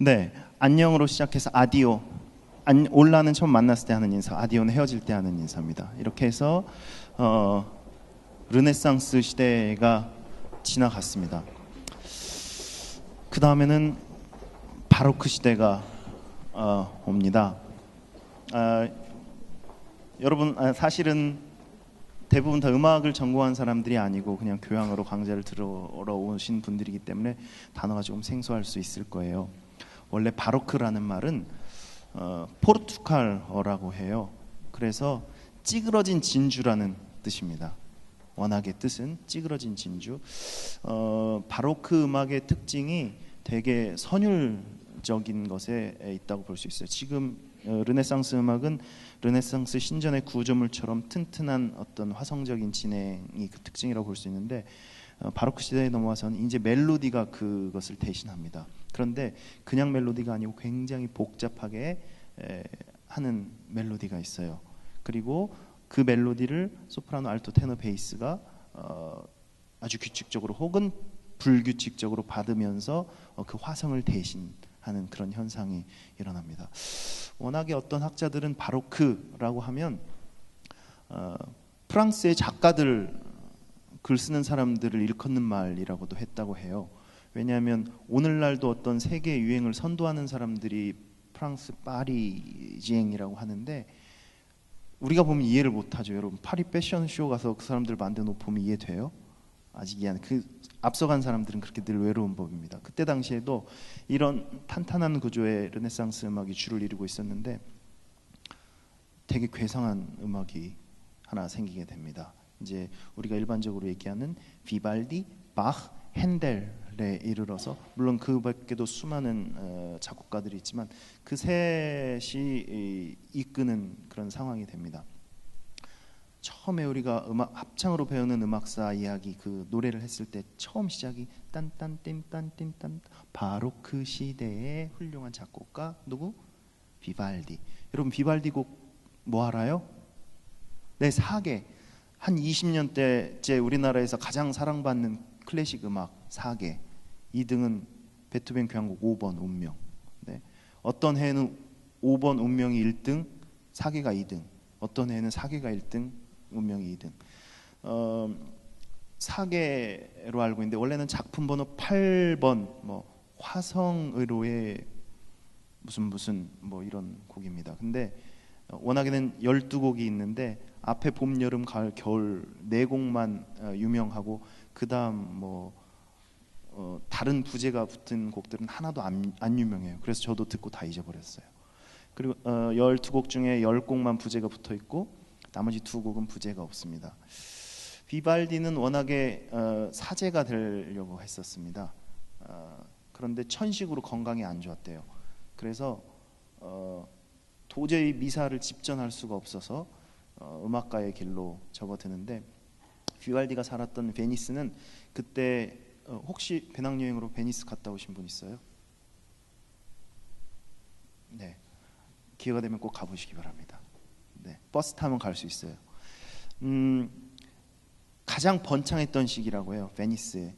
네, 안녕으로 시작해서 아디오. 올라는 처음 만났을 때 하는 인사, 아디오는 헤어질 때 하는 인사입니다. 이렇게 해서 르네상스 시대가 지나갔습니다. 그 다음에는 바로크 시대가 옵니다. 여러분, 사실은 대부분 다 음악을 전공한 사람들이 아니고 그냥 교양으로 강좌를 들으러 오신 분들이기 때문에 단어가 조금 생소할 수 있을 거예요. 원래 바로크라는 말은 포르투갈어라고 해요. 그래서 찌그러진 진주라는 뜻입니다. 원학의 뜻은 찌그러진 진주. 바로크 음악의 특징이 되게 선율적인 것에 있다고 볼 수 있어요. 지금 르네상스 음악은 르네상스 신전의 구조물처럼 튼튼한 어떤 화성적인 진행이 그 특징이라고 볼 수 있는데, 바로크 시대에 넘어와서는 이제 멜로디가 그것을 대신합니다. 그런데 그냥 멜로디가 아니고 굉장히 복잡하게 하는 멜로디가 있어요. 그리고 그 멜로디를 소프라노, 알토, 테너, 베이스가 아주 규칙적으로 혹은 불규칙적으로 받으면서 그 화성을 대신하는 그런 현상이 일어납니다. 워낙에 어떤 학자들은 바로크라고 하면 프랑스의 작가들, 글 쓰는 사람들을 일컫는 말이라고도 했다고 해요. 왜냐하면 오늘날도 어떤 세계 유행을 선도하는 사람들이 프랑스 파리지앵이라고 하는데, 우리가 보면 이해를 못하죠. 여러분, 파리 패션쇼 가서 그 사람들 만든 옷 보면 이해돼요? 아직 이해 안. 그 앞서간 사람들은 그렇게 늘 외로운 법입니다. 그때 당시에도 이런 탄탄한 구조의 르네상스 음악이 주를 이루고 있었는데 되게 괴상한 음악이 하나 생기게 됩니다. 이제 우리가 일반적으로 얘기하는 비발디, 바흐, 핸델에 이르러서, 물론 그 밖에도 수많은 작곡가들이 있지만 그 셋이 이끄는 그런 상황이 됩니다. 처음에 우리가 음악 합창으로 배우는 음악사 이야기, 그 노래를 했을 때 처음 시작이 딴딴띵딴띵딴, 바로 그 시대의 훌륭한 작곡가 누구? 비발디. 여러분, 비발디 곡 뭐 알아요? 네, 사계. 한 20년대째 우리나라에서 가장 사랑받는 클래식 음악 사계. 2등은 베토벤 교향곡 5번 운명. 네. 어떤 해에는 5번 운명이 1등, 사계가 2등. 어떤 해에는 사계가 1등, 운명이 2등. 사계로 알고 있는데 원래는 작품 번호 8번 뭐 화성의로의 무슨 뭐 이런 곡입니다. 근데 워낙에는 12곡이 있는데 앞에 봄, 여름, 가을, 겨울 4곡만 유명하고 그다음 뭐 다른 부제가 붙은 곡들은 하나도 안 유명해요. 그래서 저도 듣고 다 잊어버렸어요. 그리고 12곡 중에 10곡만 부제가 붙어 있고 나머지 2곡은 부제가 없습니다. 비발디는 워낙에 사제가 되려고 했었습니다. 그런데 천식으로 건강이 안 좋았대요. 그래서 도저히 미사를 집전할 수가 없어서 음악가의 길로 접어드는데, 비발디가 살았던 베니스는 그때 혹시 배낭여행으로 베니스 갔다 오신 분 있어요? 네, 기회가 되면 꼭 가보시기 바랍니다. 네, 버스 타면 갈 수 있어요. 가장 번창했던 시기라고 해요, 베니스에.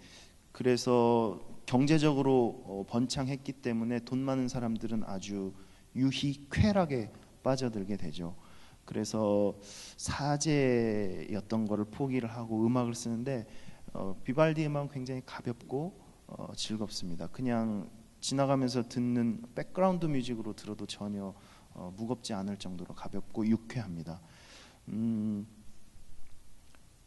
그래서 경제적으로 번창했기 때문에 돈 많은 사람들은 아주 유희쾌락에 빠져들게 되죠. 그래서 사제였던 거를 포기를 하고 음악을 쓰는데, 비발디 음악은 굉장히 가볍고 즐겁습니다. 그냥 지나가면서 듣는 백그라운드 뮤직으로 들어도 전혀 무겁지 않을 정도로 가볍고 유쾌합니다.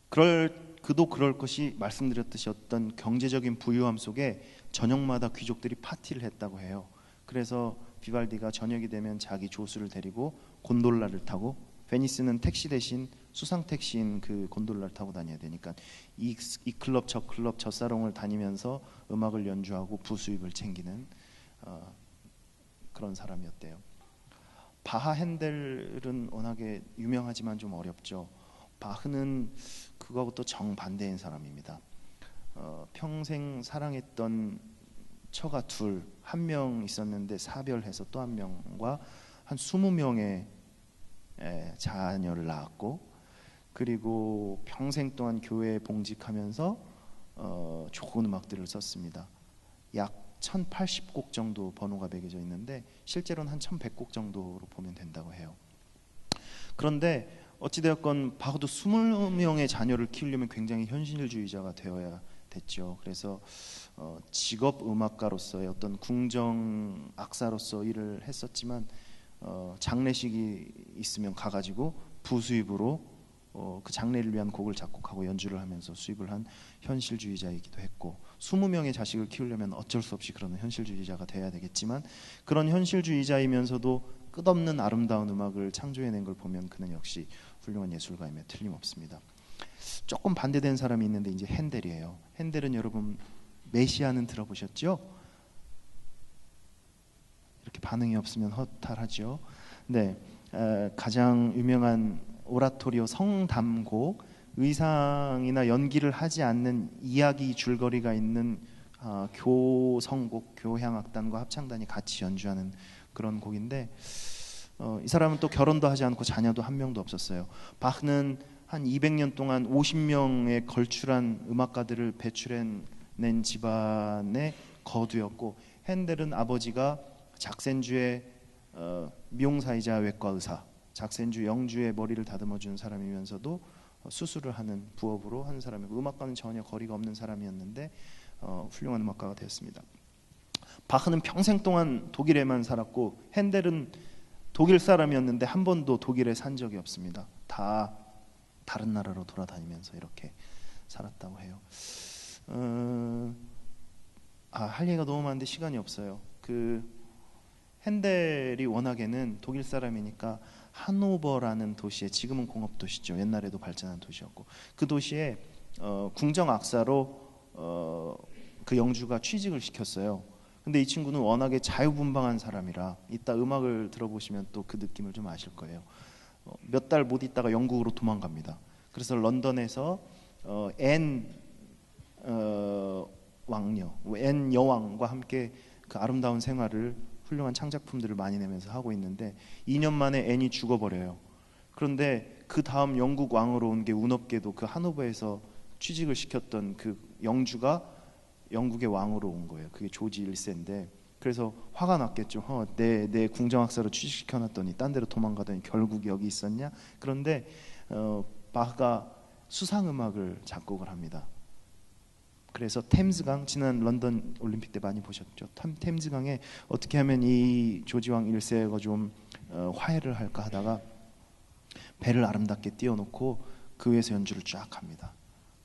그럴 것이 말씀드렸듯이 어떤 경제적인 부유함 속에 저녁마다 귀족들이 파티를 했다고 해요. 그래서 비발디가 저녁이 되면 자기 조수를 데리고 곤돌라를 타고, 베니스는 택시 대신 수상 택시인 그 곤돌라를 타고 다녀야 되니까 이 클럽 저 클럽 저 사롱을 다니면서 음악을 연주하고 부수입을 챙기는 그런 사람이었대요. 바하, 핸델은 워낙에 유명하지만 좀 어렵죠. 바흐는 그거하고 또 정반대인 사람입니다. 평생 사랑했던 처가 한 명 있었는데 사별해서 또 한 명과 한 20명의 자녀를 낳았고, 그리고 평생 동안 교회에 봉직하면서 좋은 음악들을 썼습니다. 약 1080곡 정도 번호가 매겨져 있는데 실제로는 한 1100곡 정도로 보면 된다고 해요. 그런데 어찌되었건 바흐도 20명의 자녀를 키우려면 굉장히 현실주의자가 되어야 됐죠. 그래서 직업 음악가로서의 어떤 궁정 악사로서 일을 했었지만 장례식이 있으면 가가지고 부수입으로 그 장례를 위한 곡을 작곡하고 연주를 하면서 수입을 한 현실주의자이기도 했고 20명의 자식을 키우려면 어쩔 수 없이 그런 현실주의자가 돼야 되겠지만 그런 현실주의자이면서도 끝없는 아름다운 음악을 창조해낸 걸 보면 그는 역시 훌륭한 예술가임에 틀림없습니다. 조금 반대된 사람이 있는데 이제 핸델이에요. 핸델은 여러분 메시아는 들어보셨죠? 이렇게 반응이 없으면 허탈하죠. 네, 가장 유명한 오라토리오 성담곡, 의상이나 연기를 하지 않는 이야기 줄거리가 있는 교성곡, 교향악단과 합창단이 같이 연주하는 그런 곡인데 이 사람은 또 결혼도 하지 않고 자녀도 한 명도 없었어요. 바흐는 한 200년 동안 50명의 걸출한 음악가들을 배출해낸 집안의 거두였고 핸델은 아버지가 작센주의 미용사이자 외과 의사, 작센주 영주의 머리를 다듬어 준 사람이면서도 수술을 하는 부업으로 한 사람이고 음악과는 전혀 거리가 없는 사람이었는데 훌륭한 음악가가 되었습니다. 바흐는 평생 동안 독일에만 살았고 핸델은 독일 사람이었는데 한 번도 독일에 산 적이 없습니다. 다 다른 나라로 돌아다니면서 이렇게 살았다고 해요. 할 얘기가 너무 많은데 시간이 없어요. 핸델이 워낙에는 독일 사람이니까 하노버라는 도시에, 지금은 공업 도시죠. 옛날에도 발전한 도시였고 그 도시에 궁정 악사로 그 영주가 취직을 시켰어요. 근데 이 친구는 워낙에 자유분방한 사람이라 이따 음악을 들어보시면 또 그 느낌을 좀 아실 거예요. 몇 달 못 있다가 영국으로 도망갑니다. 그래서 런던에서 앤 왕녀, 앤 여왕과 함께 그 아름다운 생활을 훌륭한 창작품들을 많이 내면서 하고 있는데 2년 만에 앤이 죽어버려요. 그런데 그 다음 영국 왕으로 온 게 운없게도 그 하노버에서 취직을 시켰던 그 영주가 영국의 왕으로 온 거예요. 그게 조지 1세인데 그래서 화가 났겠죠. 내 궁정악사로 취직시켜놨더니 딴 데로 도망가더니 결국 여기 있었냐. 그런데 바흐가 수상음악을 작곡을 합니다. 그래서 템즈강, 지난 런던 올림픽 때 많이 보셨죠. 템즈강에 어떻게 하면 이 조지 왕 1세가 좀 화해를 할까 하다가 배를 아름답게 띄워놓고 그 위에서 연주를 쫙 합니다.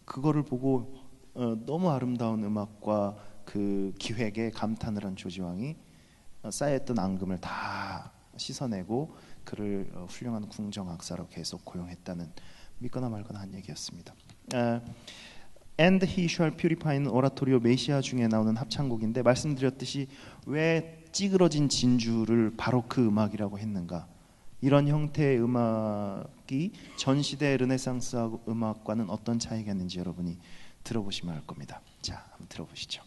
그거를 보고 너무 아름다운 음악과 그 기획에 감탄을 한 조지 왕이 쌓여있던 앙금을 다 씻어내고 그를 훌륭한 궁정 악사로 계속 고용했다는 믿거나 말거나 한 얘기였습니다. And He Shall Purify는 오라토리오 메시아 중에 나오는 합창곡인데 말씀드렸듯이 왜 찌그러진 진주를 바로크 음악이라고 했는가? 이런 형태의 음악이 전 시대 르네상스 음악과는 어떤 차이가 있는지 여러분이 들어보시면 알 겁니다. 자, 한번 들어보시죠.